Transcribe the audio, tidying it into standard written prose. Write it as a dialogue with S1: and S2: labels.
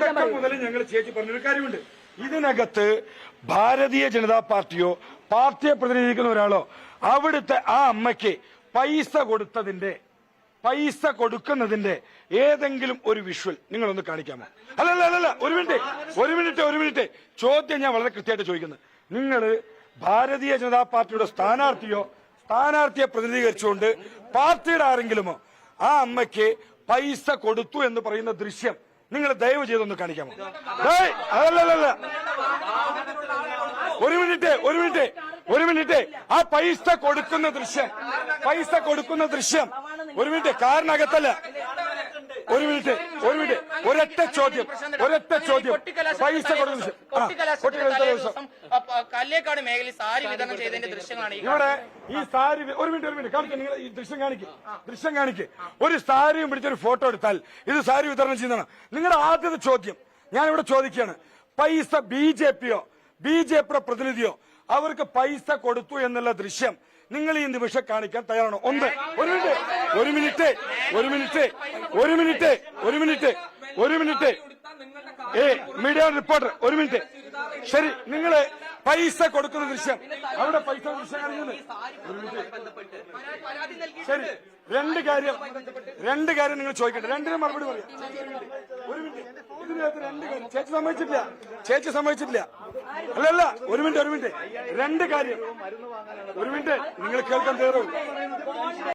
S1: തുടക്കം മുതൽ ഞങ്ങൾ ചേച്ചി പറഞ്ഞൊരു കാര്യമുണ്ട്. ഇതിനകത്ത് ഭാരതീയ ജനതാ പാർട്ടിയോ പാർട്ടിയെ പ്രതിനിധീകരിക്കുന്ന ഒരാളോ അവിടുത്തെ ആ അമ്മയ്ക്ക് പൈസ കൊടുക്കുന്നതിന്റെ ഏതെങ്കിലും ഒരു വിഷ്വൽ നിങ്ങളൊന്ന് കാണിക്കാമോ? അല്ലല്ല ഒരു മിനിറ്റ് ചോദ്യം ഞാൻ വളരെ കൃത്യമായിട്ട് ചോദിക്കുന്നത്. നിങ്ങൾ ഭാരതീയ ജനതാ പാർട്ടിയുടെ സ്ഥാനാർത്ഥിയെ പ്രതിനിധീകരിച്ചുകൊണ്ട് പാർട്ടിയുടെ ആരെങ്കിലുമോ ആ അമ്മയ്ക്ക് പൈസ കൊടുത്തു എന്ന് പറയുന്ന ദൃശ്യം നിങ്ങൾ ദയവ് ചെയ്തൊന്ന് കാണിക്കാമോ? അതല്ല ഒരു മിനിറ്റ് ആ പൈസ കൊടുക്കുന്ന ദൃശ്യം ഒരു മിനിറ്റ് കാറിനകത്തല്ല. ഒരു മിനിറ്റ് ഒരൊറ്റ ചോദ്യം പൈസ കൊടുക്കുന്ന
S2: കല്ലേക്കാട് മേഖലയിൽ സാരി വിതരണം ചെയ്തതിന്റെ ദൃശ്യങ്ങളാണ്
S1: ഇവിടെ ഈ സാരി. ഒരു മിനിറ്റ് കാണിക്കുക, നിങ്ങൾ ഈ ദൃശ്യം കാണിക്ക്. ഒരു സാരിയും പിടിച്ചൊരു ഫോട്ടോ എടുത്താൽ ഇത് സാരി വിതരണം ചെയ്യുന്നതാണ് നിങ്ങളുടെ ആദ്യത്തെ ചോദ്യം. ഞാനിവിടെ ചോദിക്കുകയാണ്, പൈസ ബിജെപിയുടെ പ്രതിനിധിയോ അവർക്ക് പൈസ കൊടുത്തു എന്നുള്ള ദൃശ്യം നിങ്ങൾ ഈ നിമിഷം കാണിക്കാൻ തയ്യാറാണോ? ഒരു മിനിറ്റ് മീഡിയ റിപ്പോർട്ടർ ഒരു മിനിറ്റ്. ശരി, നിങ്ങള് പൈസ കൊടുക്കുന്ന ദൃശ്യം അവിടെ പൈസ ദൃശ്യം കാണിക്കുന്നത്. ശരി, രണ്ട് കാര്യം നിങ്ങൾ ചോദിക്കട്ടെ, രണ്ടിനും മറുപടി പറയാം. ഒരു മിനിറ്റ്, ഇതിനകത്ത് രണ്ട് കാര്യം ചേച്ചി സമ്മതിച്ചിട്ടില്ല. അല്ലല്ല ഒരു മിനിറ്റ് രണ്ട് കാര്യം. ഒരു മിനിറ്റ് നിങ്ങൾ കേൾക്കാൻ തയ്യാറും.